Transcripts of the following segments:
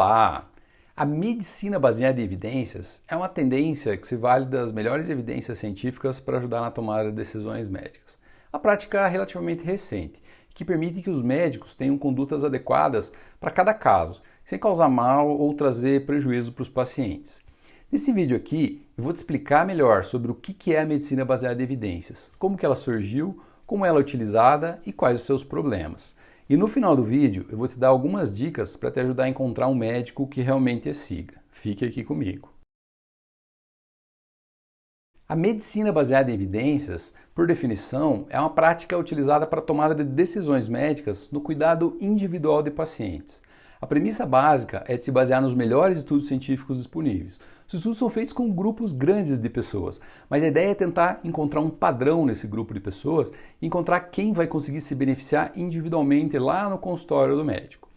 Olá! A medicina baseada em evidências é uma tendência que se vale das melhores evidências científicas para ajudar na tomada de decisões médicas. A prática é relativamente recente, que permite que os médicos tenham condutas adequadas para cada caso, sem causar mal ou trazer prejuízo para os pacientes. Nesse vídeo aqui, eu vou te explicar melhor sobre o que é a medicina baseada em evidências, como que ela surgiu, como ela é utilizada e quais os seus problemas. E no final do vídeo eu vou te dar algumas dicas para te ajudar a encontrar um médico que realmente a siga. Fique aqui comigo. A medicina baseada em evidências, por definição, é uma prática utilizada para a tomada de decisões médicas no cuidado individual de pacientes. A premissa básica é de se basear nos melhores estudos científicos disponíveis. Os estudos são feitos com grupos grandes de pessoas, mas a ideia é tentar encontrar um padrão nesse grupo de pessoas e encontrar quem vai conseguir se beneficiar individualmente lá no consultório do médico.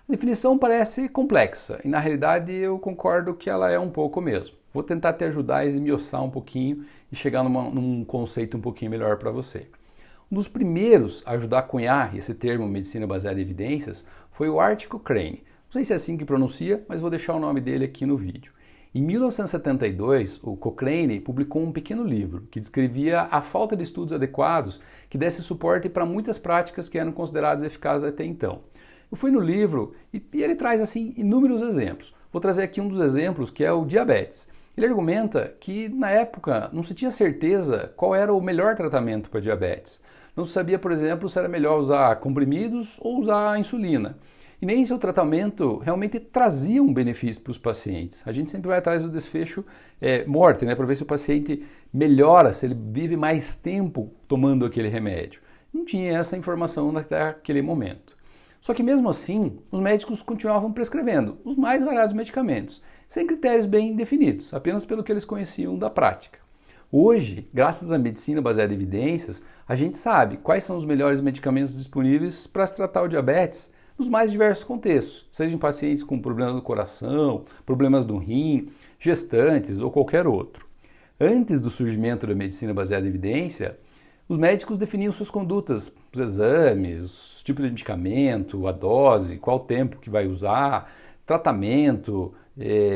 A definição parece complexa e na realidade eu concordo que ela é um pouco mesmo. Vou tentar te ajudar a esmiuçar um pouquinho e chegar num conceito um pouquinho melhor para você. Um dos primeiros a ajudar a cunhar esse termo medicina baseada em evidências foi o Art Cochrane. Não sei se é assim que pronuncia, mas vou deixar o nome dele aqui no vídeo. Em 1972, o Cochrane publicou um pequeno livro que descrevia a falta de estudos adequados que desse suporte para muitas práticas que eram consideradas eficazes até então. Eu fui no livro e ele traz assim inúmeros exemplos. Vou trazer aqui um dos exemplos que é o diabetes. Ele argumenta que na época não se tinha certeza qual era o melhor tratamento para diabetes. Não se sabia, por exemplo, se era melhor usar comprimidos ou usar insulina. E nem se o tratamento realmente trazia um benefício para os pacientes. A gente sempre vai atrás do desfecho morte, para ver se o paciente melhora, se ele vive mais tempo tomando aquele remédio. Não tinha essa informação naquele momento. Só que mesmo assim, os médicos continuavam prescrevendo os mais variados medicamentos, sem critérios bem definidos, apenas pelo que eles conheciam da prática. Hoje, graças à medicina baseada em evidências, a gente sabe quais são os melhores medicamentos disponíveis para se tratar o diabetes nos mais diversos contextos, seja em pacientes com problemas do coração, problemas do rim, gestantes ou qualquer outro. Antes do surgimento da medicina baseada em evidência, os médicos definiam suas condutas, os exames, os tipos de medicamento, a dose, qual tempo que vai usar, tratamento,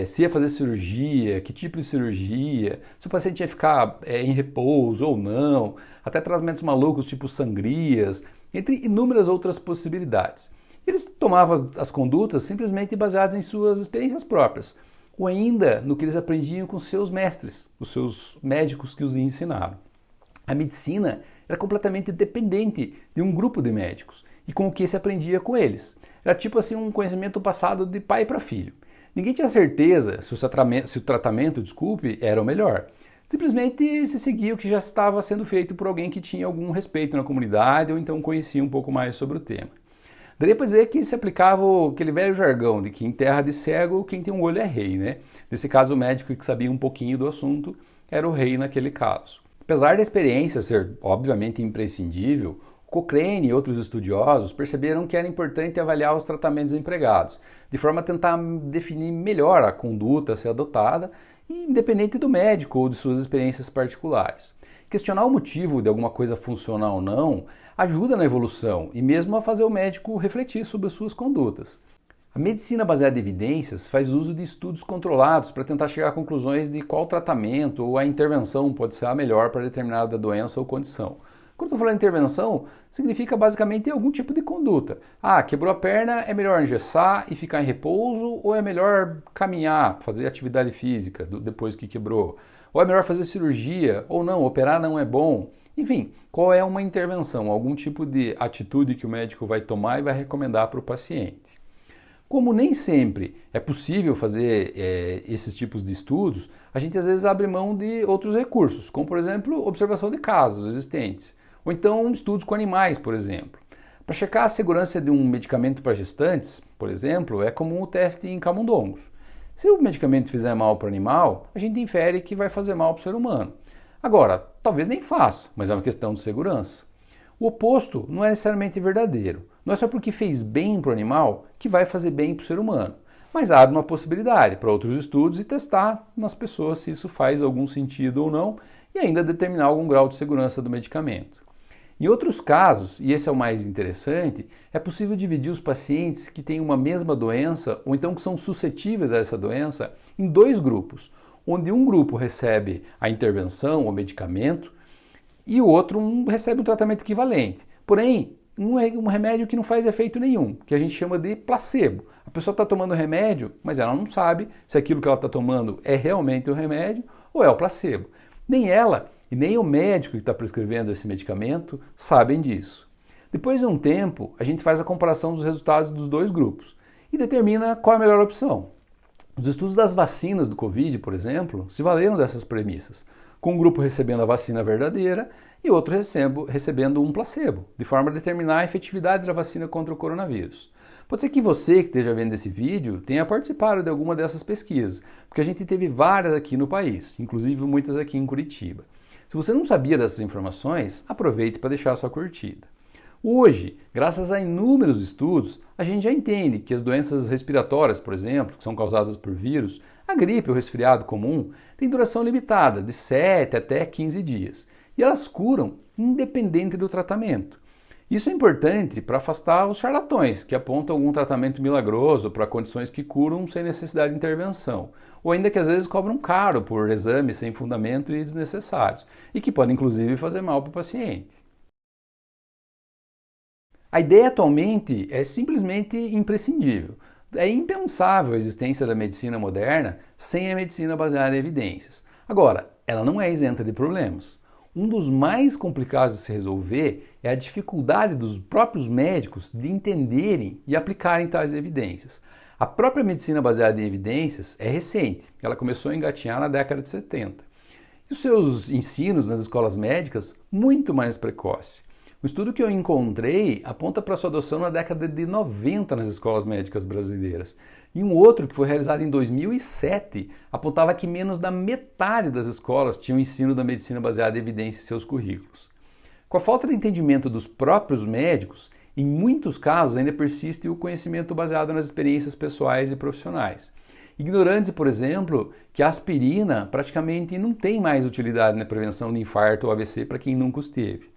se ia fazer cirurgia, que tipo de cirurgia, se o paciente ia ficar em repouso ou não, até tratamentos malucos tipo sangrias, entre inúmeras outras possibilidades. Eles tomavam as condutas simplesmente baseadas em suas experiências próprias, ou ainda no que eles aprendiam com seus mestres, os seus médicos que os ensinaram. A medicina era completamente dependente de um grupo de médicos e com o que se aprendia com eles. Era tipo assim um conhecimento passado de pai para filho. Ninguém tinha certeza se o tratamento, era o melhor. Simplesmente se seguia o que já estava sendo feito por alguém que tinha algum respeito na comunidade ou então conhecia um pouco mais sobre o tema. Daria para dizer que se aplicava aquele velho jargão de que em terra de cego quem tem um olho é rei, né? Nesse caso o médico que sabia um pouquinho do assunto era o rei naquele caso. Apesar da experiência ser obviamente imprescindível, Cochrane e outros estudiosos perceberam que era importante avaliar os tratamentos empregados, de forma a tentar definir melhor a conduta a ser adotada, independente do médico ou de suas experiências particulares. Questionar o motivo de alguma coisa funcionar ou não ajuda na evolução e mesmo a fazer o médico refletir sobre as suas condutas. A medicina baseada em evidências faz uso de estudos controlados para tentar chegar a conclusões de qual tratamento ou a intervenção pode ser a melhor para determinada doença ou condição. Quando eu estou falando intervenção, significa basicamente algum tipo de conduta. Quebrou a perna, é melhor engessar e ficar em repouso ou é melhor caminhar, fazer atividade física depois que quebrou? Ou é melhor fazer cirurgia ou não, operar não é bom? Enfim, qual é uma intervenção, algum tipo de atitude que o médico vai tomar e vai recomendar para o paciente? Como nem sempre é possível fazer esses tipos de estudos, a gente às vezes abre mão de outros recursos, como por exemplo, observação de casos existentes, ou então estudos com animais, por exemplo. Para checar a segurança de um medicamento para gestantes, por exemplo, é comum o teste em camundongos. Se o medicamento fizer mal para o animal, a gente infere que vai fazer mal para o ser humano. Agora, talvez nem faça, mas é uma questão de segurança. O oposto não é necessariamente verdadeiro. Não é só porque fez bem para o animal que vai fazer bem para o ser humano. Mas abre uma possibilidade para outros estudos e testar nas pessoas se isso faz algum sentido ou não e ainda determinar algum grau de segurança do medicamento. Em outros casos, e esse é o mais interessante, é possível dividir os pacientes que têm uma mesma doença ou então que são suscetíveis a essa doença em dois grupos, onde um grupo recebe a intervenção ou medicamento e o outro recebe um tratamento equivalente. Porém, um remédio que não faz efeito nenhum, que a gente chama de placebo. A pessoa está tomando remédio, mas ela não sabe se aquilo que ela está tomando é realmente o remédio ou é o placebo. Nem ela e nem o médico que está prescrevendo esse medicamento sabem disso. Depois de um tempo, a gente faz a comparação dos resultados dos dois grupos e determina qual é a melhor opção. Os estudos das vacinas do Covid, por exemplo, se valeram dessas premissas, com um grupo recebendo a vacina verdadeira e outro recebendo um placebo, de forma a determinar a efetividade da vacina contra o coronavírus. Pode ser que você que esteja vendo esse vídeo tenha participado de alguma dessas pesquisas, porque a gente teve várias aqui no país, inclusive muitas aqui em Curitiba. Se você não sabia dessas informações, aproveite para deixar a sua curtida. Hoje, graças a inúmeros estudos, a gente já entende que as doenças respiratórias, por exemplo, que são causadas por vírus, a gripe ou resfriado comum, têm duração limitada, de 7 até 15 dias, e elas curam independente do tratamento. Isso é importante para afastar os charlatões que apontam algum tratamento milagroso para condições que curam sem necessidade de intervenção, ou ainda que às vezes cobram caro por exames sem fundamento e desnecessários, e que podem inclusive fazer mal para o paciente. A ideia atualmente é simplesmente imprescindível. É impensável a existência da medicina moderna sem a medicina baseada em evidências. Agora, ela não é isenta de problemas. Um dos mais complicados de se resolver é a dificuldade dos próprios médicos de entenderem e aplicarem tais evidências. A própria medicina baseada em evidências é recente, ela começou a engatinhar na década de 70. E os seus ensinos nas escolas médicas, muito mais precoce. O estudo que eu encontrei aponta para sua adoção na década de 90 nas escolas médicas brasileiras. E um outro, que foi realizado em 2007, apontava que menos da metade das escolas tinham ensino da medicina baseada em evidência em seus currículos. Com a falta de entendimento dos próprios médicos, em muitos casos ainda persiste o conhecimento baseado nas experiências pessoais e profissionais. Ignorando, por exemplo, que a aspirina praticamente não tem mais utilidade na prevenção de infarto ou AVC para quem nunca os teve.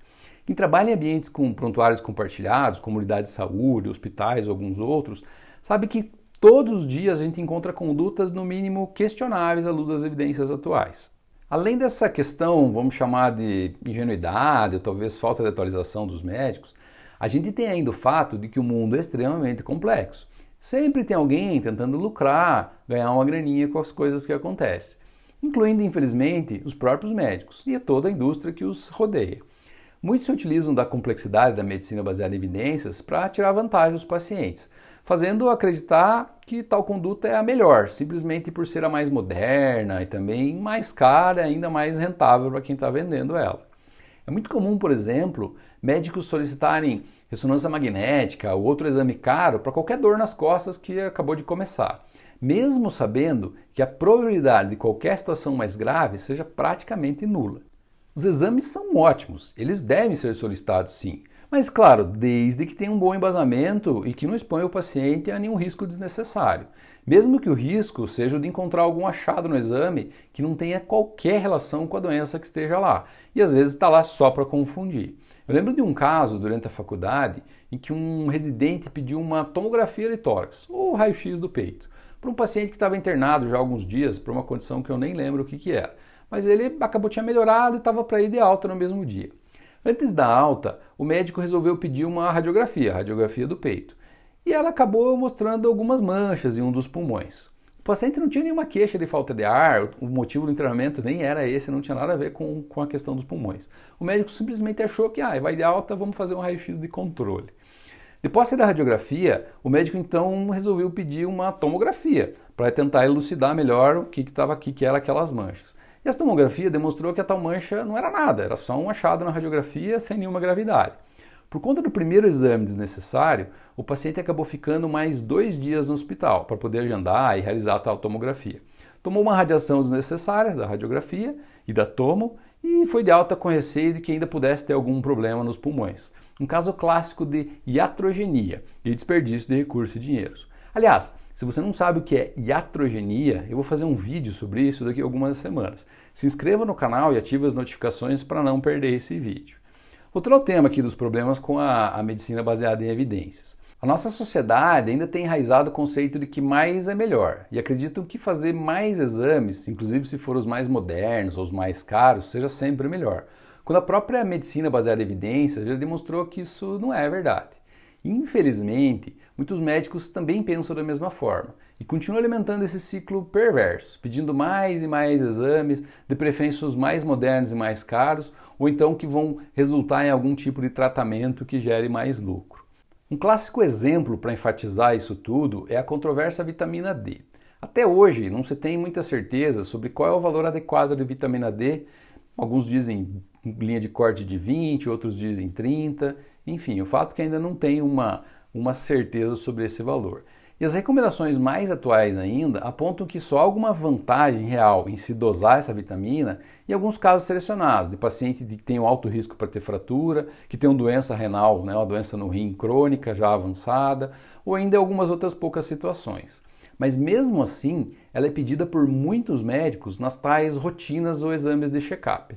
Quem trabalha em ambientes com prontuários compartilhados, comunidades de saúde, hospitais ou alguns outros, sabe que todos os dias a gente encontra condutas no mínimo questionáveis à luz das evidências atuais. Além dessa questão, vamos chamar de ingenuidade ou talvez falta de atualização dos médicos, a gente tem ainda o fato de que o mundo é extremamente complexo. Sempre tem alguém tentando lucrar, ganhar uma graninha com as coisas que acontecem, incluindo, infelizmente, os próprios médicos e toda a indústria que os rodeia. Muitos se utilizam da complexidade da medicina baseada em evidências para tirar vantagem dos pacientes, fazendo acreditar que tal conduta é a melhor, simplesmente por ser a mais moderna e também mais cara e ainda mais rentável para quem está vendendo ela. É muito comum, por exemplo, médicos solicitarem ressonância magnética ou outro exame caro para qualquer dor nas costas que acabou de começar, mesmo sabendo que a probabilidade de qualquer situação mais grave seja praticamente nula. Os exames são ótimos, eles devem ser solicitados sim, mas claro, desde que tenha um bom embasamento e que não exponha o paciente a nenhum risco desnecessário, mesmo que o risco seja o de encontrar algum achado no exame que não tenha qualquer relação com a doença que esteja lá, e às vezes está lá só para confundir. Eu lembro de um caso durante a faculdade em que um residente pediu uma tomografia de tórax, ou raio-x do peito, para um paciente que estava internado já há alguns dias por uma condição que eu nem lembro o que era. Mas ele tinha melhorado e estava para ir de alta no mesmo dia. Antes da alta, o médico resolveu pedir uma radiografia, a radiografia do peito. E ela acabou mostrando algumas manchas em um dos pulmões. O paciente não tinha nenhuma queixa de falta de ar, o motivo do internamento nem era esse, não tinha nada a ver com a questão dos pulmões. O médico simplesmente achou que vai de alta, vamos fazer um raio-x de controle. Depois da radiografia, o médico então resolveu pedir uma tomografia para tentar elucidar melhor o que eram aquelas manchas. E essa tomografia demonstrou que a tal mancha não era nada, era só um achado na radiografia sem nenhuma gravidade. Por conta do primeiro exame desnecessário, o paciente acabou ficando mais 2 dias no hospital para poder agendar e realizar a tal tomografia. Tomou uma radiação desnecessária da radiografia e da tomo e foi de alta com receio de que ainda pudesse ter algum problema nos pulmões. Um caso clássico de iatrogenia e desperdício de recursos e dinheiro. Aliás, se você não sabe o que é iatrogenia, eu vou fazer um vídeo sobre isso daqui a algumas semanas. Se inscreva no canal e ative as notificações para não perder esse vídeo. Voltando ao tema aqui dos problemas com a medicina baseada em evidências. A nossa sociedade ainda tem enraizado o conceito de que mais é melhor e acreditam que fazer mais exames, inclusive se for os mais modernos ou os mais caros, seja sempre melhor, quando a própria medicina baseada em evidências já demonstrou que isso não é verdade. Infelizmente, muitos médicos também pensam da mesma forma e continuam alimentando esse ciclo perverso, pedindo mais e mais exames, de preferência os mais modernos e mais caros, ou então que vão resultar em algum tipo de tratamento que gere mais lucro. Um clássico exemplo para enfatizar isso tudo é a controvérsia vitamina D. Até hoje não se tem muita certeza sobre qual é o valor adequado de vitamina D. Alguns dizem linha de corte de 20, outros dizem 30. Enfim, o fato é que ainda não tem uma certeza sobre esse valor. E as recomendações mais atuais ainda apontam que só há alguma vantagem real em se dosar essa vitamina em alguns casos selecionados, de paciente que tem um alto risco para ter fratura, que tem uma doença renal, uma doença no rim crônica já avançada, ou ainda em algumas outras poucas situações. Mas mesmo assim, ela é pedida por muitos médicos nas tais rotinas ou exames de check-up.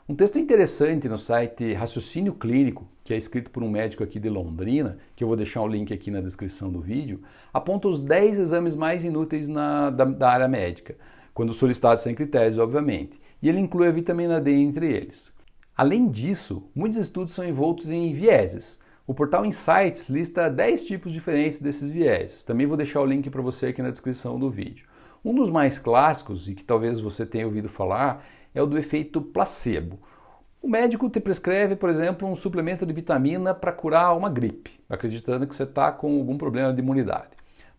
Um texto interessante no site Raciocínio Clínico, que é escrito por um médico aqui de Londrina, que eu vou deixar o link aqui na descrição do vídeo, aponta os 10 exames mais inúteis da área médica, quando solicitados sem critérios, obviamente, e ele inclui a vitamina D entre eles. Além disso, muitos estudos são envoltos em vieses. O portal Insights lista 10 tipos diferentes desses vieses. Também vou deixar o link para você aqui na descrição do vídeo. Um dos mais clássicos, e que talvez você tenha ouvido falar, é o do efeito placebo. O médico te prescreve, por exemplo, um suplemento de vitamina para curar uma gripe, acreditando que você está com algum problema de imunidade.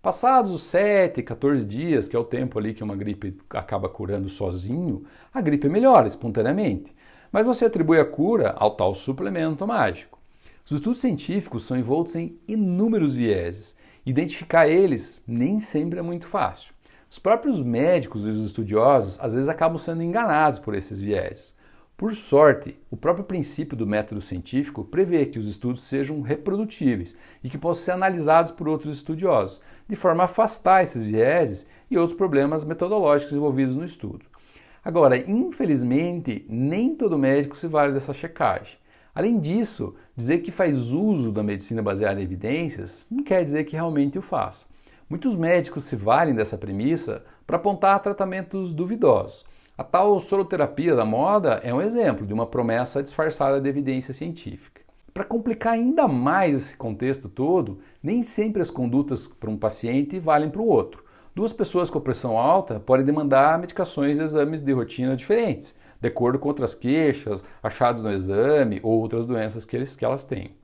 Passados os 7, 14 dias, que é o tempo ali que uma gripe acaba curando sozinho, a gripe melhora espontaneamente, mas você atribui a cura ao tal suplemento mágico. Os estudos científicos são envoltos em inúmeros vieses. Identificar eles nem sempre é muito fácil. Os próprios médicos e os estudiosos às vezes acabam sendo enganados por esses vieses. Por sorte, o próprio princípio do método científico prevê que os estudos sejam reprodutíveis e que possam ser analisados por outros estudiosos, de forma a afastar esses vieses e outros problemas metodológicos envolvidos no estudo. Agora, infelizmente, nem todo médico se vale dessa checagem. Além disso, dizer que faz uso da medicina baseada em evidências não quer dizer que realmente o faz. Muitos médicos se valem dessa premissa para apontar tratamentos duvidosos. A tal soroterapia da moda é um exemplo de uma promessa disfarçada de evidência científica. Para complicar ainda mais esse contexto todo, nem sempre as condutas para um paciente valem para o outro. Duas pessoas com pressão alta podem demandar medicações e exames de rotina diferentes, de acordo com outras queixas, achados no exame ou outras doenças que elas têm.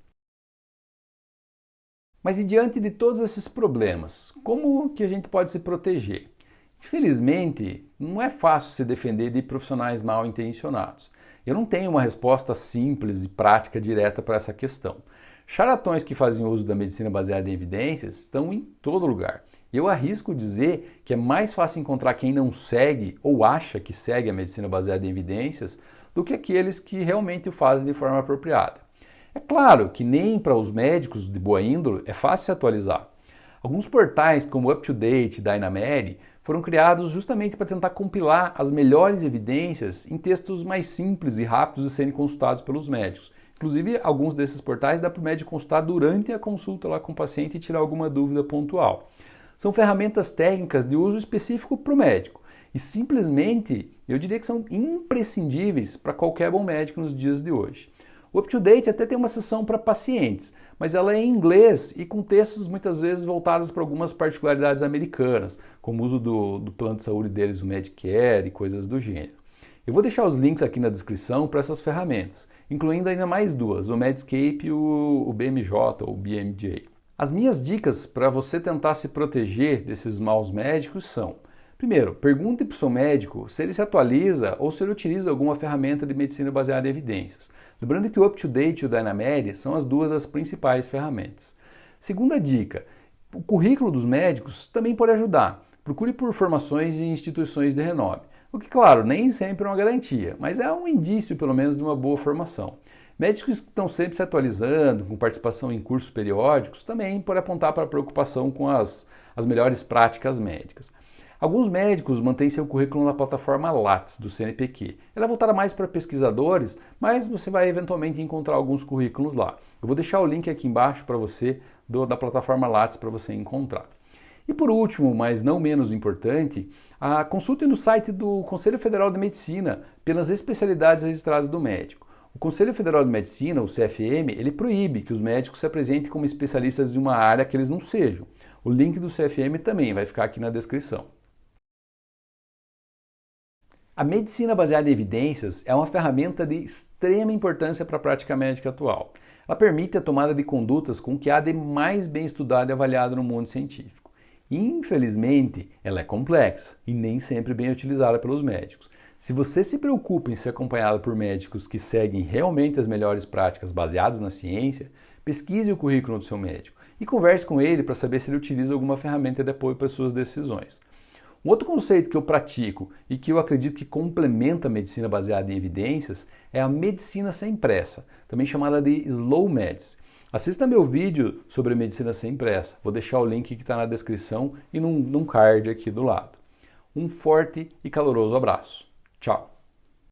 Mas e diante de todos esses problemas, como que a gente pode se proteger? Infelizmente, não é fácil se defender de profissionais mal intencionados. Eu não tenho uma resposta simples e prática direta para essa questão. Charlatões que fazem uso da medicina baseada em evidências estão em todo lugar. Eu arrisco dizer que é mais fácil encontrar quem não segue ou acha que segue a medicina baseada em evidências do que aqueles que realmente o fazem de forma apropriada. É claro que nem para os médicos de boa índole é fácil se atualizar. Alguns portais como o UpToDate e Dynamed foram criados justamente para tentar compilar as melhores evidências em textos mais simples e rápidos de serem consultados pelos médicos. Inclusive, alguns desses portais dá para o médico consultar durante a consulta lá com o paciente e tirar alguma dúvida pontual. São ferramentas técnicas de uso específico para o médico e simplesmente eu diria que são imprescindíveis para qualquer bom médico nos dias de hoje. O UpToDate até tem uma seção para pacientes, mas ela é em inglês e com textos muitas vezes voltados para algumas particularidades americanas, como o uso do plano de saúde deles, o Medicare e coisas do gênero. Eu vou deixar os links aqui na descrição para essas ferramentas, incluindo ainda mais duas, o Medscape e o BMJ ou BMJ. As minhas dicas para você tentar se proteger desses maus médicos são: primeiro, pergunte para o seu médico se ele se atualiza ou se ele utiliza alguma ferramenta de medicina baseada em evidências. Lembrando que o UpToDate e o Dynamed são as duas das principais ferramentas. Segunda dica, o currículo dos médicos também pode ajudar. Procure por formações em instituições de renome. O que, claro, nem sempre é uma garantia, mas é um indício, pelo menos, de uma boa formação. Médicos que estão sempre se atualizando, com participação em cursos periódicos, também podem apontar para a preocupação com as melhores práticas médicas. Alguns médicos mantêm seu currículo na plataforma Lattes do CNPq. Ela é voltada mais para pesquisadores, mas você vai eventualmente encontrar alguns currículos lá. Eu vou deixar o link aqui embaixo para você da plataforma Lattes para você encontrar. E por último, mas não menos importante, consulte no site do Conselho Federal de Medicina pelas especialidades registradas do médico. O Conselho Federal de Medicina, o CFM, ele proíbe que os médicos se apresentem como especialistas de uma área que eles não sejam. O link do CFM também vai ficar aqui na descrição. A medicina baseada em evidências é uma ferramenta de extrema importância para a prática médica atual. Ela permite a tomada de condutas com o que há de mais bem estudado e avaliado no mundo científico. Infelizmente, ela é complexa e nem sempre bem utilizada pelos médicos. Se você se preocupa em ser acompanhado por médicos que seguem realmente as melhores práticas baseadas na ciência, pesquise o currículo do seu médico e converse com ele para saber se ele utiliza alguma ferramenta de apoio para suas decisões. Um outro conceito que eu pratico e que eu acredito que complementa a medicina baseada em evidências é a medicina sem pressa, também chamada de slow meds. Assista meu vídeo sobre medicina sem pressa, vou deixar o link que está na descrição e num card aqui do lado. Um forte e caloroso abraço. Tchau!